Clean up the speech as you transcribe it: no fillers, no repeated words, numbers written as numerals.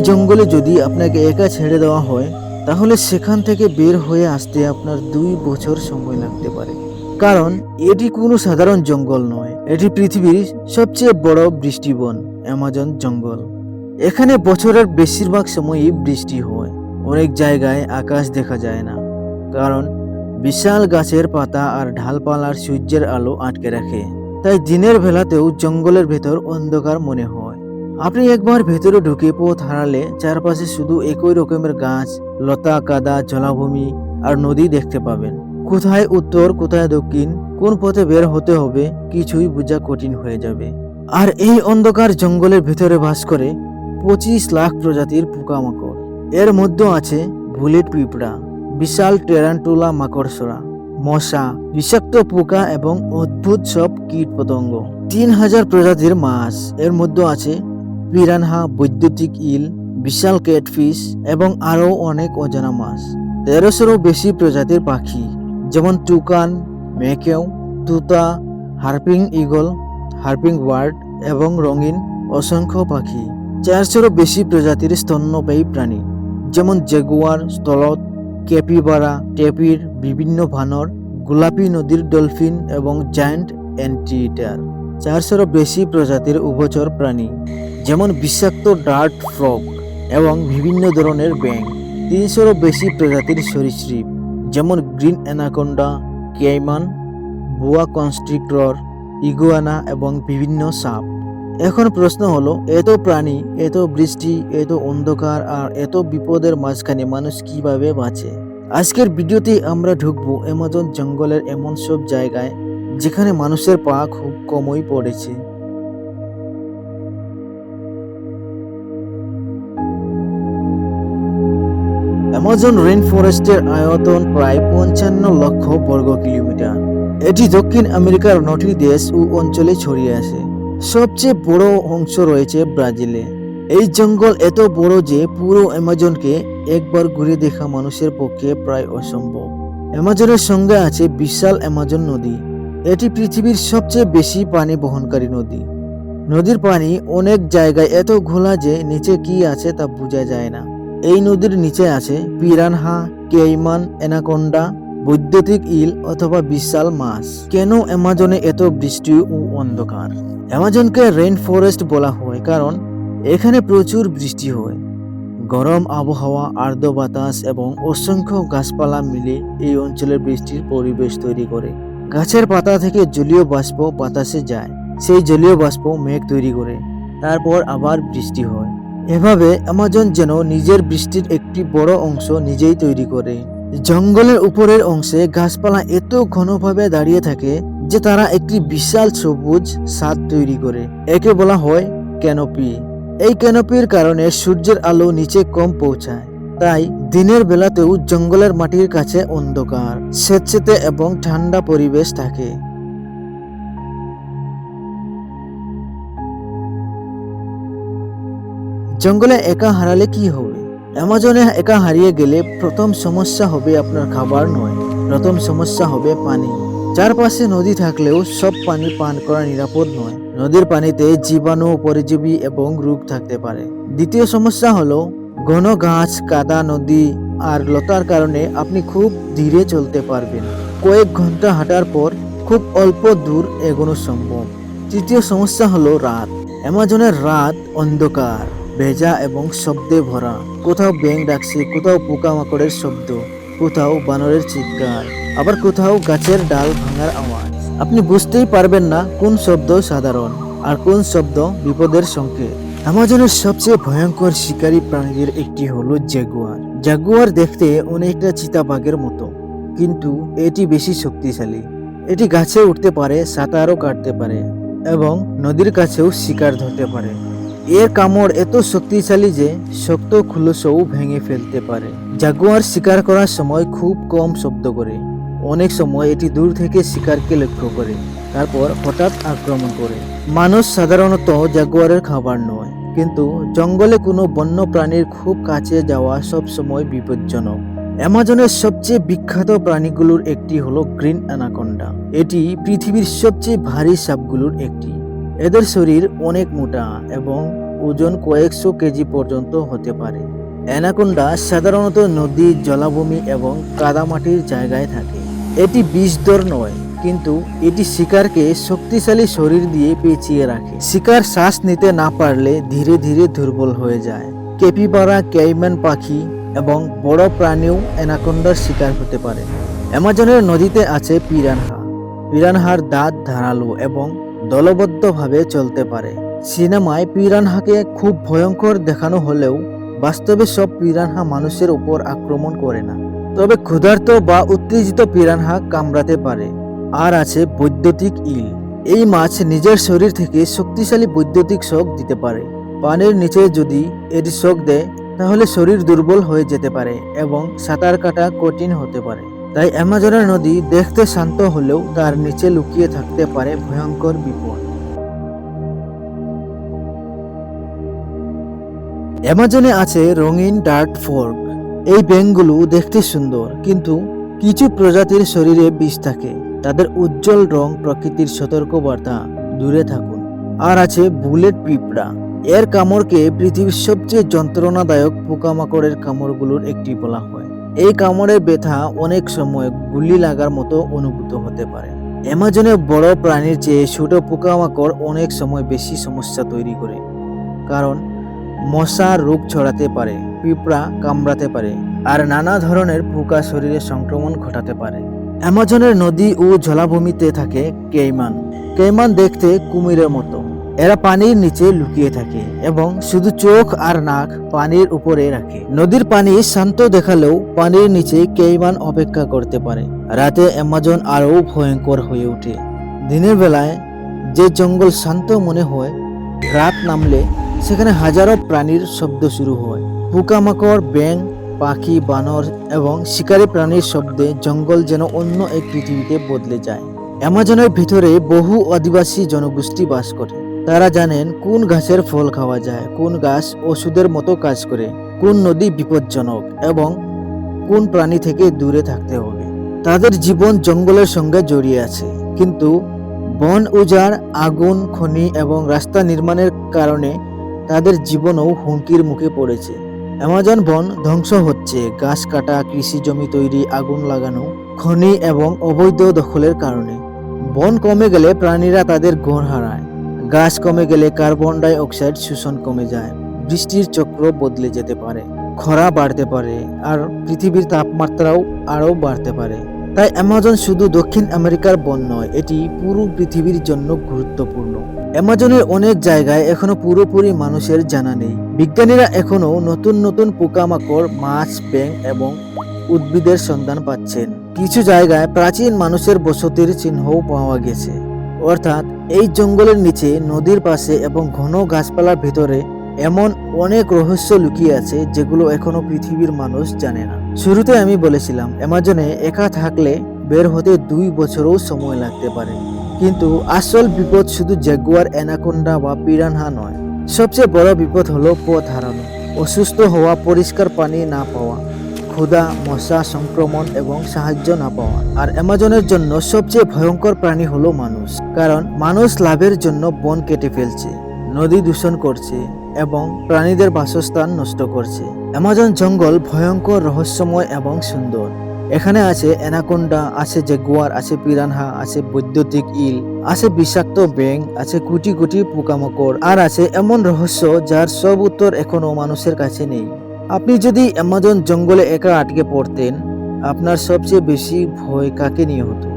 জঙ্গলে যদি আপনাকে একা ছেড়ে দেওয়া হয় তাহলে সেখান থেকে বের হয়ে আসতে আপনার 2 বছর সময় লাগতে পারে। কারণ এটি কোনো সাধারণ জঙ্গল নয়, এটি পৃথিবীর সবচেয়ে বড় বৃষ্টিবন অ্যামাজন জঙ্গল। এখানে বছরের বেশিরভাগ সময়ই বৃষ্টি হয়। অনেক জায়গায় আকাশ দেখা যায় না, কারণ বিশাল গাছের পাতা আর ঢালপালার সূর্যের আলো আটকে রাখে। তাই দিনের বেলাতেও জঙ্গলের ভেতর অন্ধকার মনে হয়। আপনি একবার ভেতরে ঢুকে পথ হারালে চারপাশে শুধু একই রকমের গাছ, লতা, কাদা, জলাভূমি আর নদী দেখতে পাবেন। কোথায় উত্তর, কোথায় দক্ষিণ, কোন পথে বের হতে হবে কিছুই বোঝা কঠিন হয়ে যাবে। আর এই অন্ধকার জঙ্গলের ভিতরে বাস করে 25 লাখ প্রজাতির পোকামাকড়। এর মধ্যে আছে বুলেট পিঁপড়া, বিশাল টেরান্টুলা মাকড়সা, মশা, বিষাক্ত পোকা এবং অদ্ভুত সব কীট পতঙ্গ। 3000 প্রজাতির মাছ, এর মধ্যে আছে পিরানহা, বৈদ্যুতিক ইল, বিশাল ক্যাটফিশ এবং আরও অনেক অজানা মাছ। 1300-এরও বেশি প্রজাতির পাখি, যেমন টুকান, মেকেও, তুতা, হার্পিং ইগল, হার্পিং বার্ড এবং রঙিন অসংখ্য পাখি। 400-এরও বেশি প্রজাতির স্তন্যপায়ী প্রাণী, যেমন জেগুয়ার, স্থলত, ক্যাপিবারা, টেপির, বিভিন্ন বানর, গোলাপি নদীর ডলফিন এবং জায়ান্ট অ্যান্টিটার। 400-এরও বেশি প্রজাতির উভচর প্রাণী, যেমন বিষাক্ত ডার্ট ফ্রগ এবং বিভিন্ন ধরনের ব্যাঙ। 300-এরও বেশি প্রজাতির সরীসৃপ, যেমন গ্রিন অ্যানাকোন্ডা, কেইমান, বোয়া কনস্ট্রিক্টর, ইগুয়ানা এবং বিভিন্ন সাপ। এখন প্রশ্ন হলো, এত প্রাণী, এত বৃষ্টি, এত অন্ধকার আর এত বিপদের মাঝখানে মানুষ কিভাবে বাঁচে? আজকের ভিডিওতে আমরা ঢুকবো অ্যামাজন জঙ্গলের এমন সব জায়গায় যেখানে মানুষের পা খুব কমই পড়েছে। অ্যামাজন রেইন ফরেস্টের আয়তন প্রায় 55 লক্ষ বর্গ কিলোমিটার। এটি দক্ষিণ আমেরিকার 9টি দেশ ও অঞ্চলে ছড়িয়ে আছে। সবচেয়ে বড় অংশ রয়েছে ব্রাজিলে। এই জঙ্গল এত বড় যে পুরো অ্যামাজনকে একবার ঘুরে দেখা মানুষের পক্ষে প্রায় অসম্ভব। অ্যামাজনের সঙ্গে আছে বিশাল অ্যামাজন নদী। এটি পৃথিবীর সবচেয়ে বেশি পানি বহনকারী নদী। নদীর পানি অনেক জায়গায় এত ঘোলা যে নিচে কি আছে তা বোঝা যায় না। এই নদীর নিচে আছে পিরানহা, কেইমান, অ্যানাকোন্ডা, বৈদ্যুতিক ইল অথবা বিশাল মাছ। কেন অ্যামাজনে এত বৃষ্টি ও অন্ধকার? অ্যামাজনকে রেইন ফরেস্ট বলা হয় কারণ এখানে প্রচুর বৃষ্টি হয়। গরম আবহাওয়া, আর্দ্র বাতাস এবং অসংখ্য গাছপালা মিলে এই অঞ্চলের বৃষ্টির পরিবেশ তৈরি করে। গাছের পাতা থেকে জলীয় বাষ্প বাতাসে যায়, সেই জলীয় বাষ্প মেঘ তৈরি করে, তারপর আবার বৃষ্টি হয়। এভাবে অ্যামাজন যেন নিজের বৃষ্টির একটি বড় অংশ নিজেই তৈরি করে। জঙ্গলের উপরের অংশে গাছপালা এত ঘনভাবে দাঁড়িয়ে থাকে যে তারা একটি বিশাল সবুজ ছাদ তৈরি করে। একে বলা হয় ক্যানোপি। এই ক্যানোপির কারণে সূর্যের আলো নিচে কম পৌঁছায়, তাই দিনের বেলাতেও জঙ্গলের মাটির কাছে অন্ধকার, স্যাঁতসেঁতে এবং ঠান্ডা পরিবেশ থাকে। জঙ্গলে একা হারালে কি হবে? অ্যামাজনে একা হারিয়ে গেলে প্রথম সমস্যা হবে আপনার খাবার নয়, প্রথম সমস্যা হবে পানি। চারপাশে নদী থাকলেও সব পানি পান করা নিরাপদ নয়। নদীর পানিতে জীবাণু, পরজীবী এবং রোগ থাকতে পারে। দ্বিতীয় সমস্যা হলো ঘন গাছ, কাদা, নদী আর লতার কারণে আপনি খুব ধীরে চলতে পারবেন। কয়েক ঘন্টা হাঁটার পর খুব অল্প দূর এগোনো সম্ভব। তৃতীয় সমস্যা হলো রাত। অ্যামাজনের রাত অন্ধকার, ভেজা এবং শব্দে ভরা। কোথাও ব্যাঙ ডাকছে, কোথাও পোকামাকড়ের শব্দ, কোথাও বানরের চিৎকার, আবার কোথাও গাছের ডাল ভাঙার আওয়াজ। আপনি বুঝতেই পারবেন না কোন শব্দ সাধারণ আর কোন শব্দ বিপদের সংকেত। অ্যামাজনের সবচেয়ে ভয়ঙ্কর শিকারী প্রাণীদের একটি হলো জাগুয়ার। জাগুয়ার দেখতে অনেকটা চিতাবাঘের মতো, কিন্তু এটি বেশি শক্তিশালী। এটি গাছে উঠতে পারে, সাঁতারও কাটতে পারে এবং নদীর কাছেও শিকার ধরতে পারে। এর কামড় এত শক্তিশালী যে শক্ত খোলসও ভেঙে ফেলতে পারে। জাগুয়ার শিকার করার সময় খুব কম শব্দ করে। অনেক সময় এটি দূর থেকে শিকারকে লক্ষ্য করে, তারপর হঠাৎ আক্রমণ করে। মানুষ সাধারণত জাগুয়ারের খাবার নয়, কিন্তু জঙ্গলে কোনো বন্য প্রাণীর খুব কাছে যাওয়া সবসময় বিপজ্জনক। অ্যামাজনের সবচেয়ে বিখ্যাত প্রাণীগুলোর একটি হলো গ্রিন অ্যানাকোন্ডা। এটি পৃথিবীর সবচেয়ে ভারী সাপগুলোর একটি। এদের শরীর অনেক মোটা এবং ওজন কয়েকশো কেজি পর্যন্ত হতে পারে। অ্যানাকোন্ডা সাধারণত নদী, জলাভূমি এবং কাদামাটির জায়গায় থাকে। এটি বিষধর নয়, কিন্তু এটি শিকারকে শক্তিশালী শরীর দিয়ে পেঁচিয়ে রাখে। শিকার শ্বাস নিতে না পারলে ধীরে ধীরে দুর্বল হয়ে যায়। ক্যাপিবারা, ক্যাইম্যান পাখি এবং বড় প্রাণীও অ্যানাকোন্ডার শিকার হতে পারে। অ্যামাজনের নদীতে আছে পিরানহা। পিরানহার দাঁত ধারালো এবং দলবদ্ধভাবে চলতে পারে। সিনেমায় পিরানহাকে খুব ভয়ঙ্কর দেখানো হলেও বাস্তবে সব পিরানহা মানুষের উপর আক্রমণ করে না, তবে ক্ষুধার্ত বা উত্তেজিত পিরানহা কামড়াতে পারে। আর আছে বৈদ্যুতিক ইল। এই মাছ নিজের শরীর থেকে শক্তিশালী বৈদ্যুতিক শক দিতে পারে। পানির নিচে যদি এটি শক দেয় তাহলে শরীর দুর্বল হয়ে যেতে পারে এবং সাঁতার কাটা কঠিন হতে পারে। তাই অ্যামাজনের নদী দেখতে শান্ত হলেও তার নিচে লুকিয়ে থাকতে পারে ভয়ঙ্কর বিপদ। অ্যামাজনে আছে রঙিন ডার্ট ফর্ক। এই ব্যাঙগুলো দেখতে সুন্দর, কিন্তু কিছু প্রজাতির শরীরে বিষ থাকে। তাদের উজ্জ্বল রং প্রকৃতির সতর্কবার্তা, দূরে থাকুন। আর আছে বুলেট পিঁপড়া। এর কামড়কে পৃথিবীর সবচেয়ে যন্ত্রণাদায়ক পোকামাকড়ের কামড়গুলোর একটি বলা হয়। এই কামড়ের ব্যথা অনেক সময় গুলি লাগার মতো অনুভূত হতে পারে। অ্যামাজনে বড় প্রাণীর চেয়ে ছোট পোকামাকড় অনেক সময় বেশি সমস্যা তৈরি করে, কারণ মশা রোগ ছড়াতে পারে, পিঁপড়া কামড়াতে পারে, আর নানা ধরনের পোকা শরীরে সংক্রমণ ঘটাতে পারে। অ্যামাজনের নদী ও জলাভূমিতে থাকে কেইমান। কেইমান দেখতে কুমিরের মতো। এরা পানির নিচে লুকিয়ে থাকে এবং শুধু চোখ আর নাক পানির উপরে রাখে। নদীর পানি শান্ত দেখালেও পানির নিচে কেইমান অপেক্ষা করতে পারে। রাতে অ্যামাজন আরও ভয়ঙ্কর হয়ে ওঠে। দিনের বেলায় যে জঙ্গল শান্ত মনে হয়, রাত নামলে সেখানে হাজারো প্রাণীর শব্দ শুরু হয়। পোকামাকড়, ব্যাঙ, পাখি, বানর এবং শিকারী প্রাণীর শব্দে জঙ্গল যেন অন্য এক পৃথিবীতে বদলে যায়। অ্যামাজনের ভিতরে বহু আদিবাসী জনগোষ্ঠী বাস করে। তারা জানেন কোন গাছের ফল খাওয়া যায়, কোন গাছ ওষুধের মতো কাজ করে, কোন নদী বিপজ্জনক এবং কোন প্রাণী থেকে দূরে থাকতে হবে। তাদের জীবন জঙ্গলের সঙ্গে জড়িয়ে আছে, কিন্তু বন উজাড়, আগুন, খনি এবং রাস্তা নির্মাণের কারণে তাদের জীবনও হুমকির মুখে পড়েছে। অ্যামাজন বন ধ্বংস হচ্ছে গাছ কাটা, কৃষি জমি তৈরি, আগুন লাগানো, খনি এবং অবৈধ দখলের কারণে। বন কমে গেলে প্রাণীরা তাদের ঘর হারায়। গাছ কমে গেলে কার্বন ডাই অক্সাইড শোষণ কমে যায়। বৃষ্টির চক্র বদলে যেতে পারে, খরা বাড়তে পারে, আর পৃথিবীর তাপমাত্রাও আরও বাড়তে পারে। তাই অ্যামাজন শুধু দক্ষিণ আমেরিকার বন নয়, এটি পুরো পৃথিবীর জন্য গুরুত্বপূর্ণ। অ্যামাজনের অনেক জায়গায় এখনো পুরোপুরি মানুষের জানা নেই। বিজ্ঞানীরা এখনো নতুন নতুন পোকামাকড়, মাছ, ব্যাঙ এবং উদ্ভিদের সন্ধান পাচ্ছেন। কিছু জায়গায় প্রাচীন মানুষের বসতির চিহ্নও পাওয়া গেছে। অর্থাৎ এই জঙ্গলের নিচে, নদীর পাশে এবং ঘন গাছপালার ভিতরে এমন অনেক রহস্য লুকিয়ে আছে যেগুলো এখনো পৃথিবীর মানুষ জানে না। শুরুতে আমি বলেছিলাম অ্যামাজনে একা থাকলে বের হতে 2 বছরও সময় লাগতে পারে। কিন্তু আসল বিপদ শুধু জাগুয়ার, অ্যানাকোন্ডা বা পিরানহা নয়। সবচেয়ে বড় বিপদ হলো পথ হারানো, অসুস্থ হওয়া, পরিষ্কার পানি না পাওয়া, ক্ষুধা, মশা সংক্রমণ এবং সাহায্য না পাওয়া। আর অ্যামাজনের জন্য সবচেয়ে ভয়ঙ্কর প্রাণী হলো মানুষ, কারণ মানুষ লাভের জন্য বন কেটে ফেলছে, নদী দূষণ করছে এবং প্রাণীদের বাসস্থান নষ্ট করছে। অ্যামাজন জঙ্গল ভয়ঙ্কর, রহস্যময় এবং সুন্দর। এখানে আছে অ্যানাকোন্ডা, আছে জাগুয়ার, আছে পিরানহা, আছে বৈদ্যুতিক ইল, আছে বিষাক্ত ব্যাঙ, আছে কোটি কোটি পোকামাকড়, আর আছে এমন রহস্য যার সব উত্তর এখনো মানুষের কাছে নেই। আপনি যদি অ্যামাজন জঙ্গলে একা আটকে পড়তেন, আপনার সবচেয়ে বেশি ভয় কাকে নিয়ে হতো?